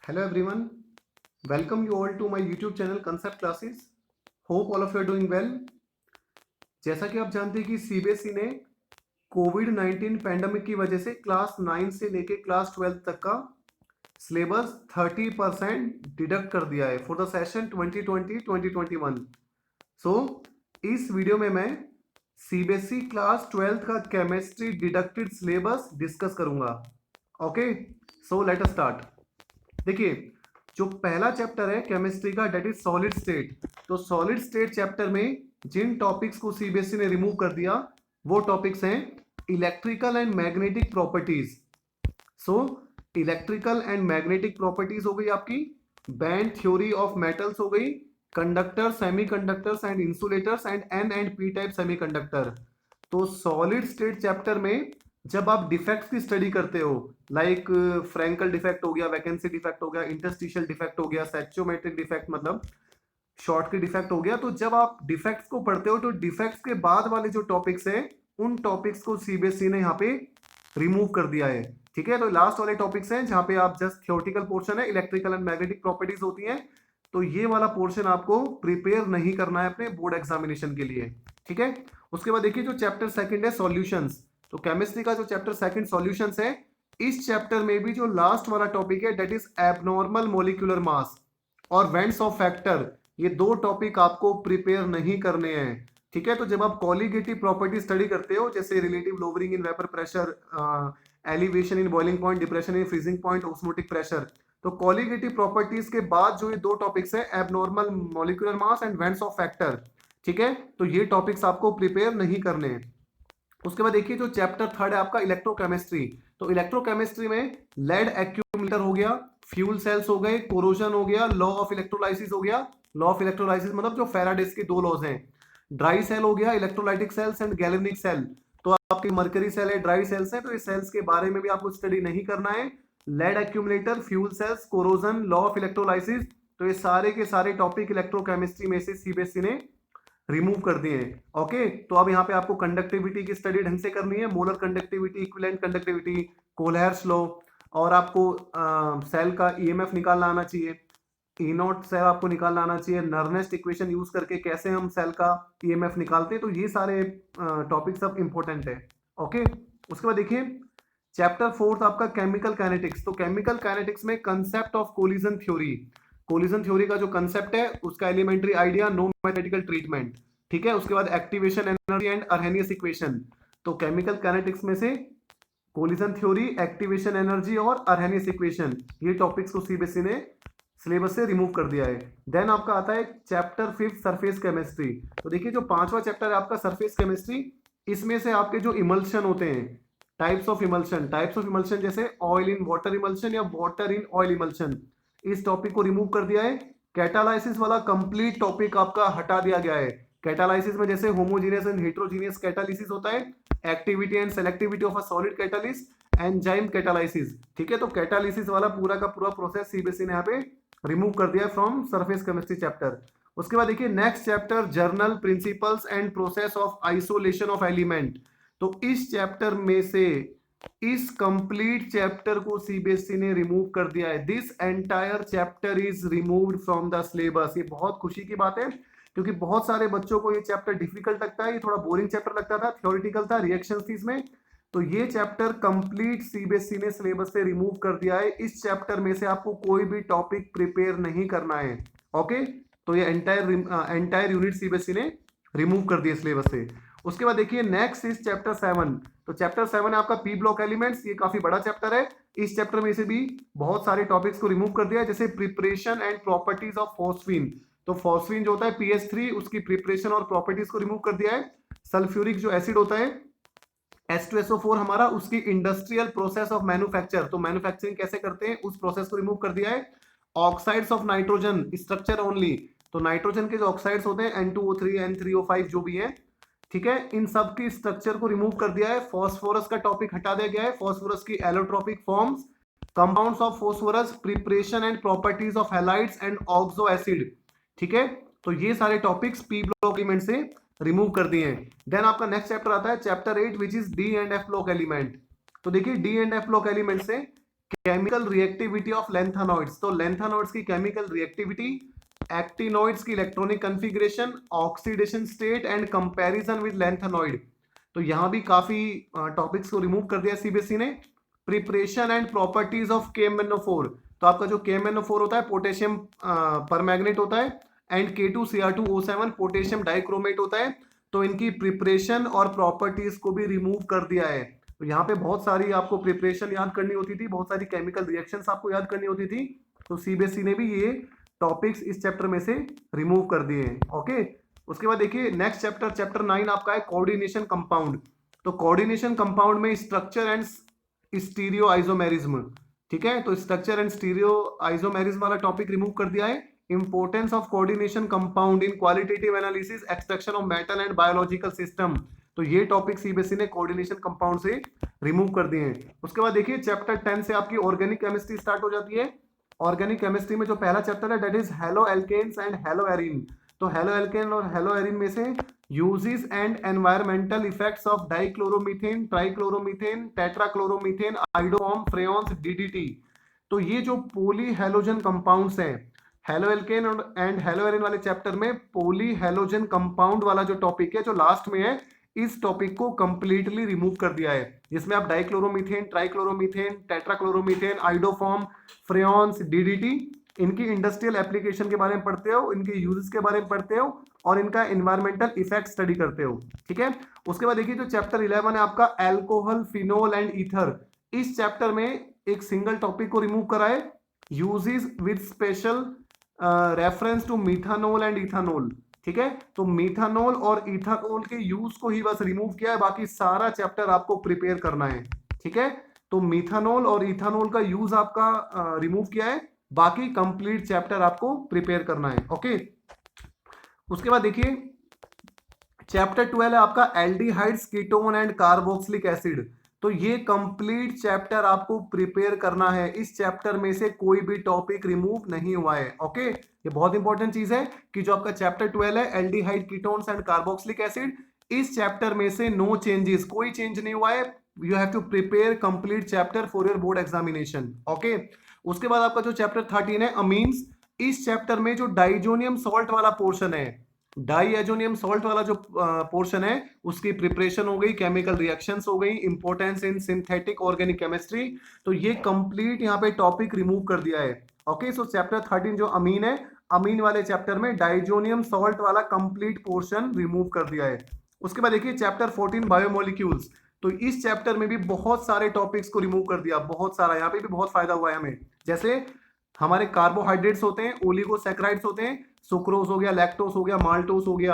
Hello everyone, welcome you all to my YouTube channel Concept Classes. Hope all of you are doing well. जैसा कि आप जानते हैं कि सीबीएसई ने कोविड-19 पैंडेमिक की वजह से क्लास 9 से लेके क्लास 12 तक का सिलेबस 30% डिडक्ट कर दिया है फॉर द सेशन 2020-2021. सो इस वीडियो में मैं सीबीएसई क्लास 12 का केमिस्ट्री डिडक्टेड सिलेबस डिस्कस करूंगा. Okay, so let us start. देखिए, जो पहला चैप्टर है केमिस्ट्री का डेट इज सॉलिड स्टेट. तो सॉलिड स्टेट चैप्टर में जिन टॉपिक्स को सीबीएसई ने रिमूव कर दिया वो टॉपिक्स हैं electrical and magnetic properties. So electrical and magnetic properties हो गई आपकी, बैंड थ्योरी ऑफ मेटल्स हो गई, conductor, semiconductors and insulators and n and p type semiconductor. तो सॉलिड स्टेट चैप्टर में जब आप डिफेक्ट्स की स्टडी करते हो, लाइक फ्रैंकल डिफेक्ट हो गया, वैकेंसी डिफेक्ट हो गया, इंटरस्टिशियल डिफेक्ट हो गया, सैचोमेट्रिक डिफेक्ट मतलब शॉर्ट की डिफेक्ट हो गया, तो जब आप डिफेक्ट्स को पढ़ते हो तो डिफेक्ट्स के बाद वाले जो टॉपिक्स हैं उन टॉपिक्स को सीबीएसई ने यहाँ पे रिमूव कर दिया है. ठीक है, तो लास्ट वाले टॉपिक्स हैं जहां पे आप जस्ट थ्योरेटिकल पोर्शन है, इलेक्ट्रिकल एंड मैग्नेटिक प्रॉपर्टीज होती हैं, तो ये वाला पोर्शन आपको प्रिपेयर नहीं करना है अपने बोर्ड एग्जामिनेशन के लिए. ठीक है, उसके बाद देखिए जो चैप्टर सेकंड है सॉल्यूशंस. तो केमिस्ट्री का जो चैप्टर सेकंड सॉल्यूशंस है, इस चैप्टर में भी जो लास्ट वाला टॉपिक है that is abnormal molecular mass और वेंट्स ऑफ फैक्टर, ये दो टॉपिक आपको प्रिपेयर नहीं करने हैं. ठीक है, तो जब आप कॉलिगेटिव प्रॉपर्टी स्टडी करते हो, जैसे relative lowering in vapour pressure, elevation in boiling point, depression in freezing point, osmotic pressure, तो कॉलिगेटिव प्रॉपर्टीज के बाद जो ये दो टॉपिक्स है abnormal molecular mass and vents of factor, ठीक है, तो ये टॉपिक्स आपको प्रिपेयर नहीं करने हैं. उसके बाद देखिए जो चैप्टर थर्ड है आपका इलेक्ट्रोकेमिस्ट्री. तो इलेक्ट्रोकेमिस्ट्री में लेड एक्यूमुलेटर हो गया, फ्यूल सेल्स हो गए, कोरोजन हो गया, लॉ ऑफ इलेक्ट्रोलाइसिस हो गया. लॉ ऑफ इलेक्ट्रोलाइसिस मतलब जो फैराडेस के दो लॉज हैं. ड्राई सेल हो गया, electrolytic cells and galvanic cell. तो आपकी मर्करी सेल है, ड्राई सेल्स है, तो इस सेल्स के बारे में भी आपको स्टडी नहीं करना है. Lead accumulator, fuel cells, corrosion, law of electrolysis, तो ये सारे के सारे टॉपिक इलेक्ट्रोकेमिस्ट्री में से सीबीएसई ने रिमूव कर दिए हैं. ओके, तो अब यहाँ पे आपको कंडक्टिविटी की स्टडी ढंग से करनी है, molar conductivity, equivalent conductivity, Kohlrausch's law, और आपको सेल का ईएमएफ निकालना आना चाहिए, ई नॉट सेल आपको निकालना आना चाहिए, नर्नेस्ट इक्वेशन यूज करके कैसे हम सेल का ईएमएफ निकालते हैं. तो ये सारे टॉपिक सब इंपॉर्टेंट है. ओके, उसके बाद देखिए चैप्टर फोर्थ आपका केमिकल काइनेटिक्स. तो केमिकल काइनेटिक्स में concept of collision theory. Collision theory का जो कंसेप्ट है उसका elementary idea, no mathematical treatment. ठीक है, उसके बाद activation energy and Arrhenius equation. तो केमिकल काइनेटिक्स में से कोलिजन थ्योरी, एक्टिवेशन एनर्जी और अर्हेनियस इक्वेशन, ये टॉपिक्स को सीबीएसई ने सिलेबस से रिमूव कर दिया है. देन आपका आता है चैप्टर फिफ्थ सरफेस केमिस्ट्री. तो देखिए जो पांचवा चैप्टर है आपका सरफेस केमिस्ट्री, इसमें से आपके जो इमल्शन होते हैं, टाइप्स ऑफ इमल्शन जैसे ऑयल इन वाटर इमल्शन या वाटर इन ऑयल इमल्शन, इस टॉपिक को रिमूव कर दिया है. कैटालाइसिस वाला कंप्लीट टॉपिक आपका हटा दिया गया है. कैटालाइसिस में जैसे होमोजीनियस एंड हेट्रोजीनियस कैटालिसिस होता है, activity and selectivity of a solid catalyst, enzyme catalysis. ठीक है, तो कैटालिसिस वाला पूरा का पूरा प्रोसेस सीबीएसई ने यहाँ पे रिमूव कर दिया फ्रॉम सरफेस केमिस्ट्री चैप्टर. उसके बाद देखिए next chapter journal principles and process of isolation of element. तो इस चैप्टर में से इस कंप्लीट चैप्टर को सीबीएसई ने रिमूव कर दिया है. This entire chapter is removed from the syllabus. ये बहुत खुशी की बात है क्योंकि बहुत सारे बच्चों को ये चैप्टर डिफिकल्ट लगता है, ये थोड़ा बोरिंग चैप्टर लगता था, थ्योरेटिकल था, रिएक्शंस थी इसमें. तो ये चैप्टर कंप्लीट सीबीएसई ने सिलेबस से रिमूव कर दिया है. इस चैप्टर में से आपको कोई भी टॉपिक प्रिपेयर नहीं करना है. ओके, तो ये एंटायर यूनिट सीबीएसई ने रिमूव कर दिया सिलेबस से. उसके बाद देखिए नेक्स्ट इज चैप्टर 7. तो चैप्टर 7 है आपका पी ब्लॉक एलिमेंट्स. ये काफी बड़ा चैप्टर है. इस चैप्टर में से भी बहुत सारे टॉपिक्स को रिमूव कर दिया है, जैसे preparation and properties of phosphine. तो फॉस्फीन जो होता है पीएच3, उसकी प्रिपरेशन और प्रॉपर्टीज को रिमूव कर दिया है. सल्फ्यूरिक जो एसिड होता है H2SO4 हमारा, उसकी इंडस्ट्रियल प्रोसेस ऑफ मैन्युफैक्चर, तो मैन्युफैक्चरिंग कैसे करते हैं उस प्रोसेस को रिमूव कर दिया है. Oxides of nitrogen structure only. तो नाइट्रोजन के जो ऑक्साइड्स होते हैं N2O3, N3O5 जो भी है, ठीक है, इन सब की स्ट्रक्चर को रिमूव कर दिया है. फॉस्फोरस का टॉपिक हटा दिया गया है. फॉस्फोरस की allotropic forms, compounds of phosphorus, preparation and properties of halides and oxo acid. ठीक है, तो ये सारे टॉपिक्स पी ब्लॉक एलिमेंट से रिमूव कर दिए हैं. देन आपका नेक्स्ट चैप्टर आता है chapter 8 which is D and F block element. तो देखिए D and F block element से केमिकल रिएक्टिविटी ऑफ लैंथेनॉइड्स, तो लैंथेनॉइड्स की केमिकल रिएक्टिविटी, एक्टिनॉइड्स की electronic configuration, oxidation state and comparison with lanthanoid. तो यहाँ भी काफी टॉपिक्स को रिमूव कर दिया सीबीएसई ने। Preparation and properties of KMnO4, तो आपका जो KMnO4 होता है पोटेशियम परमैग्नेट होता है, एंड K2Cr2O7 पोटेशियम डाइक्रोमेट होता है। तो इनकी प्रिपरेशन और प्रॉपर्टीज को भी रिमूव कर दिया है। तो यहाँ पे बहुत सारी आपको प्रिपरेशन याद करनी होती थी, बहुत सारी केमिकल रिएक्शंस आपको याद करनी होती थी। तो सीबीएसई ने भी ये टॉपिक्स इस चैप्टर में से रिमूव कर दिए हैं। ओके, उसके बाद देखिए नेक्स्ट चैप्टर, चैप्टर 9 आपका है कोऑर्डिनेशन कंपाउंड। तो कोऑर्डिनेशन कंपाउंड में स्ट्रक्चर एंड स्टीरियो आइसोमेरिज्म, ठीक है, तो स्ट्रक्चर एंड स्टीरियो आइसोमेरिज्म वाला टॉपिक रिमूव कर दिया है। Importance of coordination compound in qualitative analysis, extraction of metal and biological system, तो ये टॉपिक सीबीएसई ने कोऑर्डिनेशन कंपाउंड से रिमूव कर दिए हैं। उसके बाद देखिए चैप्टर 10 से आपकी ऑर्गेनिक केमिस्ट्री स्टार्ट हो जाती है। ऑर्गेनिक केमिस्ट्री में जो पहला चैप्टर है that is haloalkanes and haloarenes. तो हेलो एल्केन और हेलो एरीन में से uses and environmental effects of dichloromethane, trichloromethane, tetrachloromethane, iodoform, freons, DDT. तो ये जो पोली हेलोजन कंपाउंड्स हैं, haloalkane and haloarene वाले चैप्टर में पोली हेलोजन कंपाउंड वाला जो टॉपिक है जो लास्ट में है, इस टॉपिक को कंप्लीटली रिमूव कर दिया है, जिसमें आप dichloromethane, trichloromethane, tetrachloromethane, iodoform, freons, DDT, इनकी इंडस्ट्रियल एप्लीकेशन के बारे में पढ़ते हो, इनके यूजेस के बारे में पढ़ते हो और इनका एनवायरमेंटल इफेक्ट स्टडी करते हो, ठीक है। उसके बाद देखिए जो चैप्टर 11 है आपका अल्कोहल, फिनोल एंड ईथर। इस चैप्टर में एक सिंगल टॉपिक को रिमूव करा है, uses with special reference to methanol and ethanol, ठीक है। तो मिथानोल और इथानोल के यूज को ही बस रिमूव किया है, बाकी सारा चैप्टर आपको प्रिपेयर करना है, ठीक है। तो मिथानोल और इथानोल का यूज आपका रिमूव किया है, बाकी कंप्लीट चैप्टर आपको प्रिपेयर करना है। ओके, उसके बाद देखिए चैप्टर 12 है आपका aldehydes, ketone and carboxylic acid. तो ये कंप्लीट चैप्टर आपको प्रिपेयर करना है, इस चैप्टर में से कोई भी टॉपिक रिमूव नहीं हुआ है। ओके, ये बहुत इंपॉर्टेंट चीज है कि जो आपका चैप्टर 12 है aldehyde, ketones and carboxylic acid, इस चैप्टर में से नो चेंजेस, कोई चेंज नहीं हुआ है। You have to prepare complete chapter for your board examination. Okay, उसके बाद आपका जो चैप्टर 13 है अमीन्स, इस चैप्टर में जो डाइजोनियम सॉल्ट वाला पोर्शन है, डाइएजोनियम सॉल्ट वाला जो पोर्शन है उसकी प्रिपरेशन हो गई, केमिकल रिएक्शंस हो गई, importance in synthetic organic chemistry, तो ये कंप्लीट यहाँ पे टॉपिक रिमूव कर दिया है। ओके, सो चैप्टर 13 जो अमीन है, अमीन वाले चैप्टर में डाइजोनियम सॉल्ट वाला कंप्लीट पोर्शन रिमूव कर दिया है। उसके बाद देखिए चैप्टर 14 बायोमोलिक्यूल्स, तो इस चैप्टर में भी बहुत सारे टॉपिक्स को रिमूव कर दिया, बहुत सारा, यहाँ पे भी बहुत फायदा हुआ है हमें। जैसे हमारे कार्बोहाइड्रेट्स होते हैं, ओलिगोसैकेराइड्स होते हैं, सुक्रोज हो गया, लैक्टोस हो गया, माल्टोस हो गया,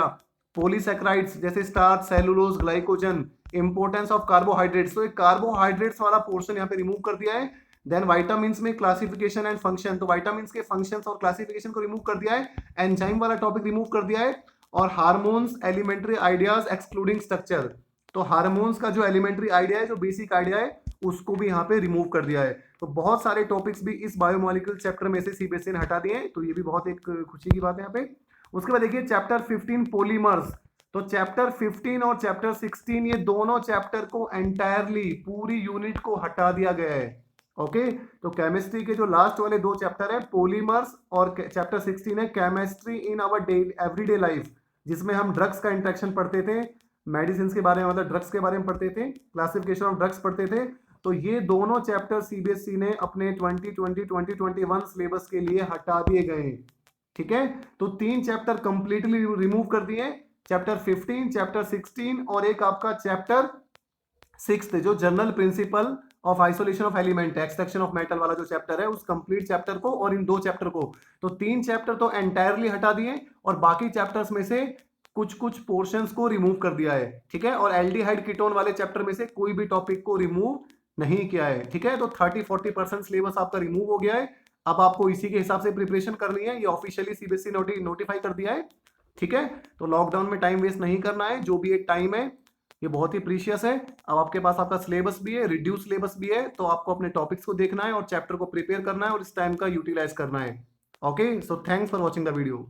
पॉलीसैकेराइड्स जैसे starch, cellulose, glycogen, importance of carbohydrates, तो एक कार्बोहाइड्रेट्स वाला पोर्शन यहाँ पे रिमूव कर दिया है। देन वाइटामिन्स में क्लासिफिकेशन एंड फंक्शन, तो वाइटामिन्स के फंक्शंस और क्लासिफिकेशन को रिमूव कर दिया है। एंजाइम वाला टॉपिक रिमूव कर दिया है, और hormones, elementary ideas excluding structure, तो हार्मोन्स का जो एलिमेंट्री आइडिया है, जो बेसिक आइडिया है, उसको भी यहाँ पे रिमूव कर दिया है। तो बहुत सारे टॉपिक्स भी इस बायोमोलिक्यूल चैप्टर में से सीबीएसई ने हटा दिए हैं, तो ये भी बहुत एक खुशी की बात है यहाँ पे। उसके बाद देखिए चैप्टर 15 पॉलीमर्स, तो चैप्टर 15 और चैप्टर 16 ये दोनों चैप्टर को एंटायरली, पूरी यूनिट को हटा दिया गया है। ओके, तो केमिस्ट्री के जो लास्ट वाले दो चैप्टर है पॉलीमर्स और चैप्टर 16 है chemistry in our everyday life, जिसमें हम ड्रग्स का इंट्रैक्शन पढ़ते थे, मेडिसिन के बारे में, मतलब ड्रग्स के बारे में पढ़ते थे, क्लासिफिकेशन ऑफ ड्रग्स पढ़ते थे। तो ये दोनों चैप्टर सीबीएसई ने अपने 2020-2021 सिलेबस के लिए हटा दिए गए हैं, ठीक है। तो 3 चैप्टर कंप्लीटली रिमूव कर दिए, चैप्टर 15, चैप्टर 16 और एक आपका चैप्टर 6 जो general principle of isolation of element, extraction of metal वाला जो चैप्टर है, उस कंप्लीट चैप्टर को और इन 2 चैप्टर को, तो 3 चैप्टर तो एंटायरली हटा दिए और बाकी चैप्टर्स में से कुछ कुछ पोर्शंस को रिमूव कर दिया है, ठीक है। और एल्डिहाइड कीटोन वाले चैप्टर में से कोई भी टॉपिक को रिमूव नहीं किया है, ठीक है। तो 30-40% सिलेबस आपका रिमूव हो गया है। अब आपको इसी के हिसाब से प्रिपरेशन करनी है, ये ऑफिशियली सीबीएसई नोटिफाई कर दिया है, ठीक है। तो लॉकडाउन में टाइम वेस्ट नहीं करना है, जो भी एक टाइम है ये बहुत ही प्रीशियस है। अब आपके पास आपका सिलेबस भी है, रिड्यूस सिलेबस भी है, तो आपको अपने टॉपिक्स को देखना है और चैप्टर को प्रिपेयर करना है और इस टाइम का यूटिलाइज करना है। Okay, so thanks for watching the video.